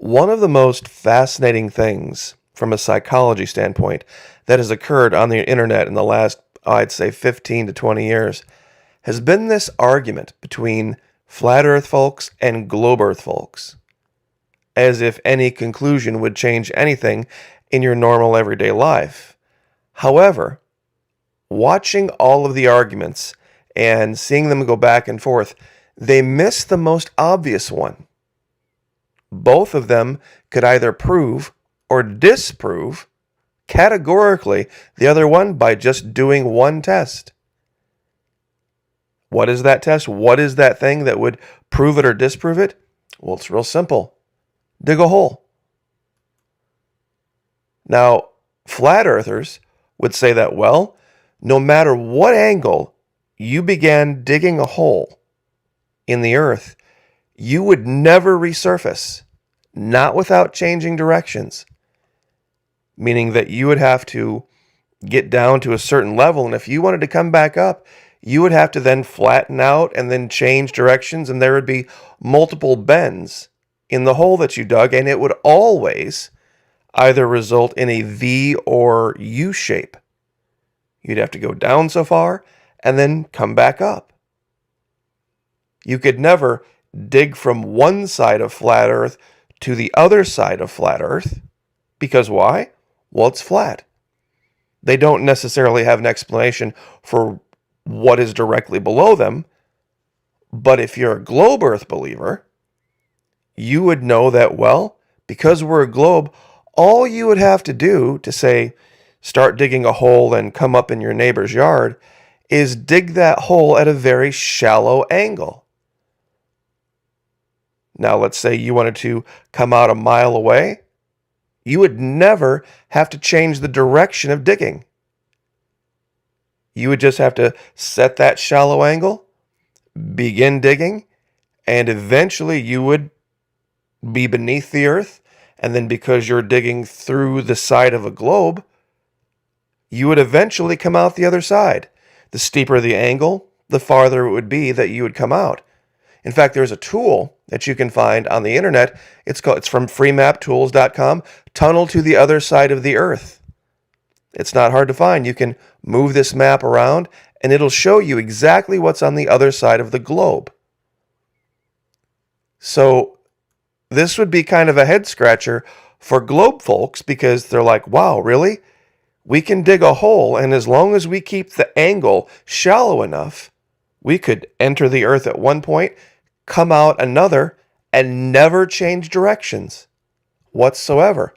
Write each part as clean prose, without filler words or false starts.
One of the most fascinating things from a psychology standpoint that has occurred on the internet in the last, I'd say, 15 to 20 years has been this argument between flat earth folks and globe earth folks, as if any conclusion would change anything in your normal everyday life. However, watching all of the arguments and seeing them go back and forth, they miss the most obvious one. Both of them could either prove or disprove categorically the other one by just doing one test. What is that test? What is that thing that would prove it or disprove it? Well, it's real simple. Dig a hole. Now, flat earthers would say that, well, no matter what angle you began digging a hole in the earth, you would never resurface, not without changing directions. Meaning that you would have to get down to a certain level, and if you wanted to come back up, you would have to then flatten out and then change directions, and there would be multiple bends in the hole that you dug, and it would always either result in a V or U shape. You'd have to go down so far and then come back up. You could never dig from one side of flat Earth to the other side of flat Earth. Because why? Well, it's flat. They don't necessarily have an explanation for what is directly below them. But if you're a globe Earth believer, you would know that, well, because we're a globe, all you would have to do to say, start digging a hole and come up in your neighbor's yard, is dig that hole at a very shallow angle. Now, let's say you wanted to come out a mile away. You would never have to change the direction of digging. You would just have to set that shallow angle, begin digging, and eventually you would be beneath the earth. And then because you're digging through the side of a globe, you would eventually come out the other side. The steeper the angle, the farther it would be that you would come out. In fact, there's a tool that you can find on the internet. It's from freemaptools.com, Tunnel to the Other Side of the Earth. It's not hard to find. You can move this map around and it'll show you exactly what's on the other side of the globe. So this would be kind of a head scratcher for globe folks because they're like, wow, really? We can dig a hole, and as long as we keep the angle shallow enough, we could enter the earth at one point, come out another, and never change directions whatsoever.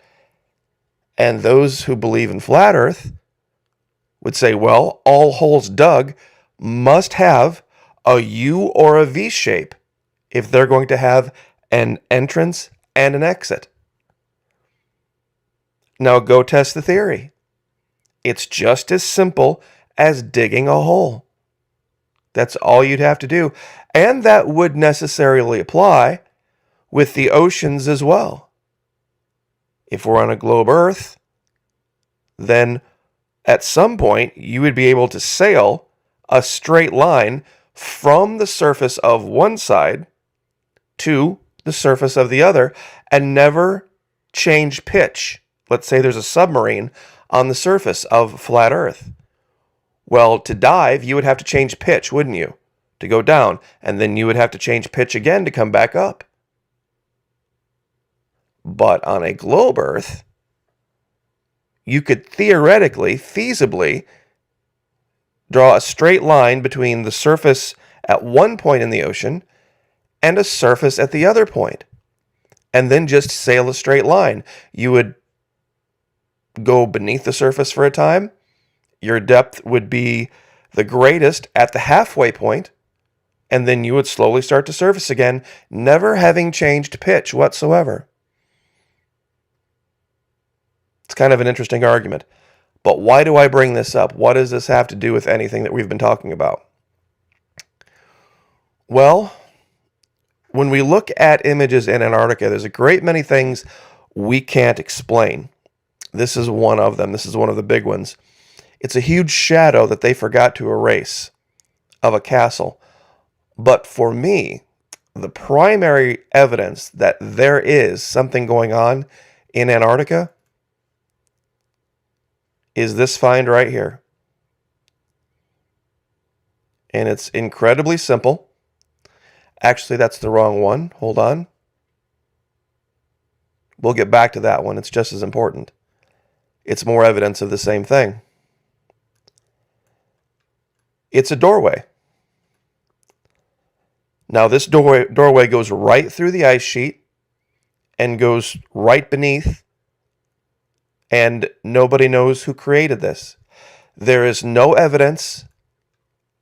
And those who believe in flat earth would say, well, all holes dug must have a U or a V shape if they're going to have an entrance and an exit. Now go test the theory. It's just as simple as digging a hole. That's all you'd have to do. And that would necessarily apply with the oceans as well. If we're on a globe Earth, then at some point you would be able to sail a straight line from the surface of one side to the surface of the other and never change pitch. Let's say there's a submarine on the surface of flat Earth. Well, to dive, you would have to change pitch, wouldn't you? To go down, and then you would have to change pitch again to come back up. But on a globe Earth, you could theoretically, feasibly, draw a straight line between the surface at one point in the ocean and a surface at the other point, and then just sail a straight line. You would go beneath the surface for a time. Your depth would be the greatest at the halfway point, and then you would slowly start to surface again, never having changed pitch whatsoever. It's kind of an interesting argument. But why do I bring this up? What does this have to do with anything that we've been talking about? Well, when we look at images in Antarctica, there's a great many things we can't explain. This is one of them. This is one of the big ones. It's a huge shadow that they forgot to erase of a castle. But for me, the primary evidence that there is something going on in Antarctica is this find right here. And it's incredibly simple. Actually, that's the wrong one. Hold on. We'll get back to that one. It's just as important. It's more evidence of the same thing. It's a doorway. Now, this doorway goes right through the ice sheet and goes right beneath, and nobody knows who created this. There is no evidence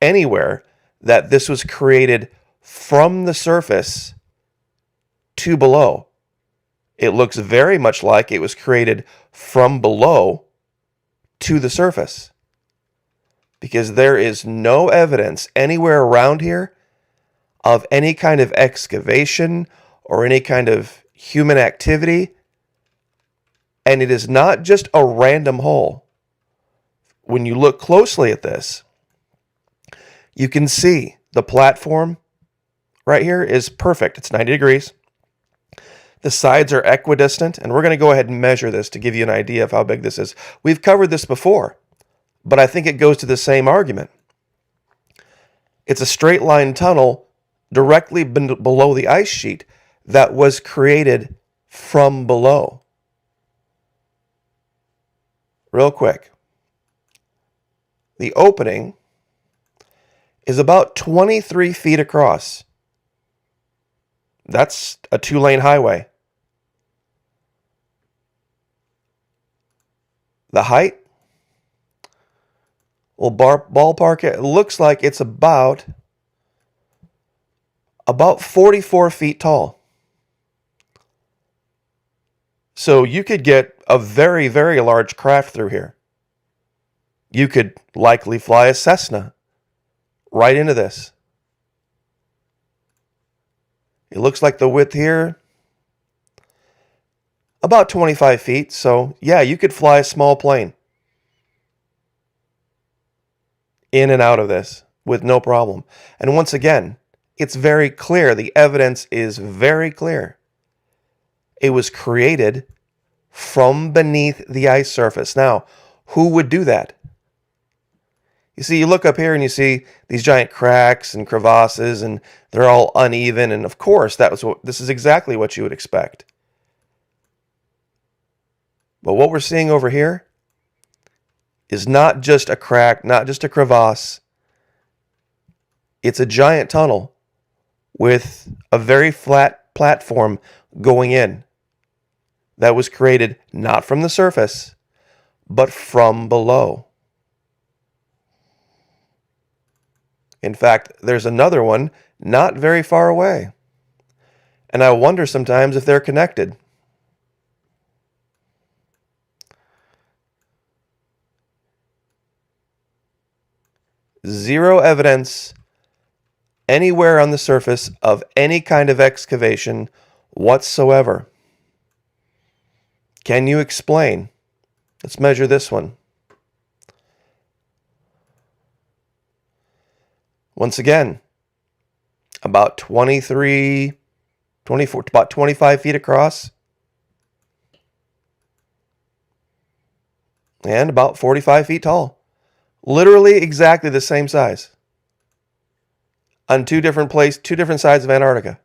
anywhere that this was created from the surface to below. It looks very much like it was created from below to the surface, because there is no evidence anywhere around here of any kind of excavation or any kind of human activity. And it is not just a random hole. When you look closely at this, you can see the platform right here is perfect. It's 90 degrees. The sides are equidistant, and we're going to go ahead and measure this to give you an idea of how big this is. We've covered this before, but I think it goes to the same argument. It's a straight line tunnel directly below the ice sheet that was created from below. Real quick. The opening is about 23 feet across. That's a 2-lane highway. The height? Well, ballpark it looks like it's about 44 feet tall. So you could get a very, very large craft through here. You could likely fly a Cessna right into this. It looks like the width here, about 25 feet. So yeah, you could fly a small plane in and out of this with no problem. And once again, it's very clear. The evidence is very clear. It was created from beneath the ice surface. Now, who would do that? You see, you look up here and you see these giant cracks and crevasses, and they're all uneven. And of course, this is exactly what you would expect. But what we're seeing over here is not just a crack, not just a crevasse. It's a giant tunnel with a very flat platform going in that was created not from the surface, but from below. In fact, there's another one not very far away. And I wonder sometimes if they're connected. Zero evidence anywhere on the surface of any kind of excavation whatsoever. Can you explain? Let's measure this one. Once again, about 24, about 25 feet across, and about 45 feet tall. Literally exactly the same size. On two different sides of Antarctica.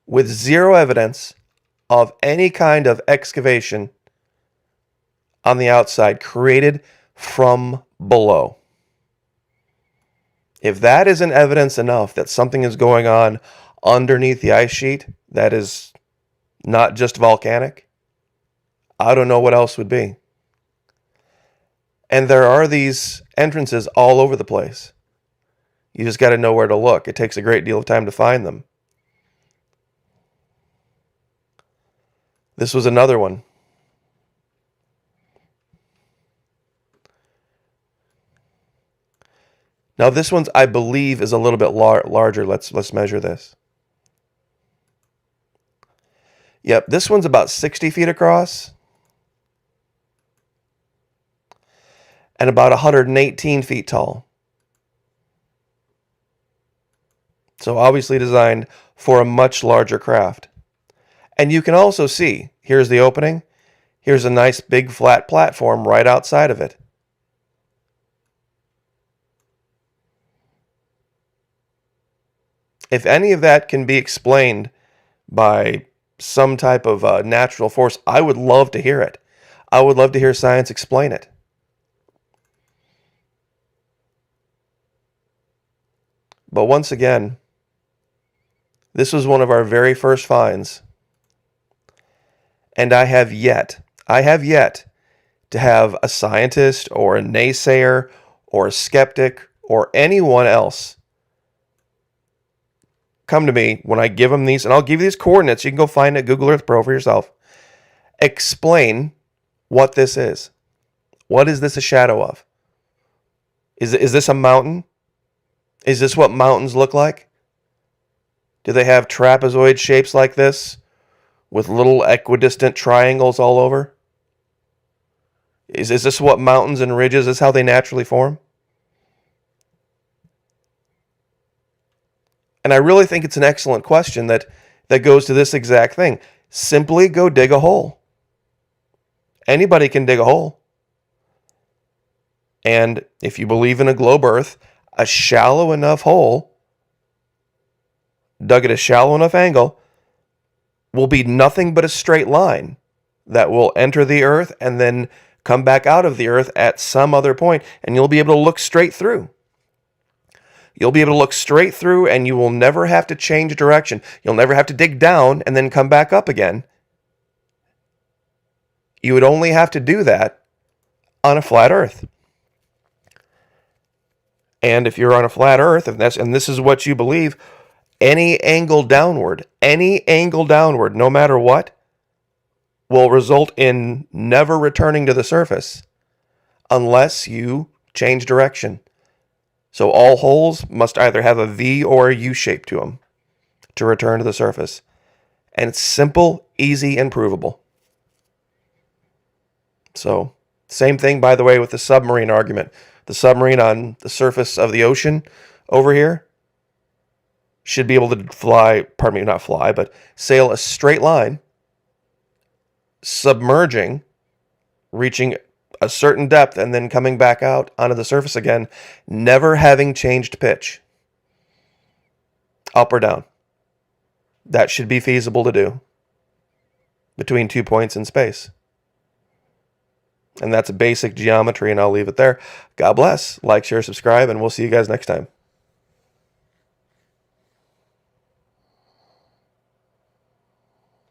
With zero evidence of any kind of excavation on the outside created from below. If that isn't evidence enough that something is going on underneath the ice sheet that is not just volcanic, I don't know what else would be. And there are these entrances all over the place. You just got to know where to look. It takes a great deal of time to find them. This was another one. Now this one's, I believe, is a little bit larger. Let's measure this. Yep, this one's about 60 feet across and about 118 feet tall. So obviously designed for a much larger craft. And you can also see, here's the opening. Here's a nice big flat platform right outside of it. If any of that can be explained by some type of natural force, I would love to hear it. I would love to hear science explain it. But once again, this was one of our very first finds. And I have yet to have a scientist or a naysayer or a skeptic or anyone else come to me when I give them these, and I'll give you these coordinates. You can go find it, Google Earth Pro for yourself. Explain what this is. What is this a shadow of? Is this a mountain? Is this what mountains look like? Do they have trapezoid shapes like this with little equidistant triangles all over? Is this what mountains and ridges is how they naturally form? And I really think it's an excellent question that goes to this exact thing. Simply go dig a hole. Anybody can dig a hole. And if you believe in a globe Earth, a shallow enough hole, dug at a shallow enough angle, will be nothing but a straight line that will enter the Earth and then come back out of the Earth at some other point, and you'll be able to look straight through. You'll be able to look straight through, and you will never have to change direction. You'll never have to dig down and then come back up again. You would only have to do that on a flat Earth. And if you're on a flat Earth, and this is what you believe, any angle downward, no matter what, will result in never returning to the surface unless you change direction. So all holes must either have a V or a U shape to them to return to the surface. And it's simple, easy, and provable. So, same thing, by the way, with the submarine argument. The submarine on the surface of the ocean over here should be able to but sail a straight line, submerging, reaching a certain depth, and then coming back out onto the surface again, never having changed pitch, up or down. That should be feasible to do between 2 points in space. And that's basic geometry, and I'll leave it there. God bless. Like, share, subscribe, and we'll see you guys next time.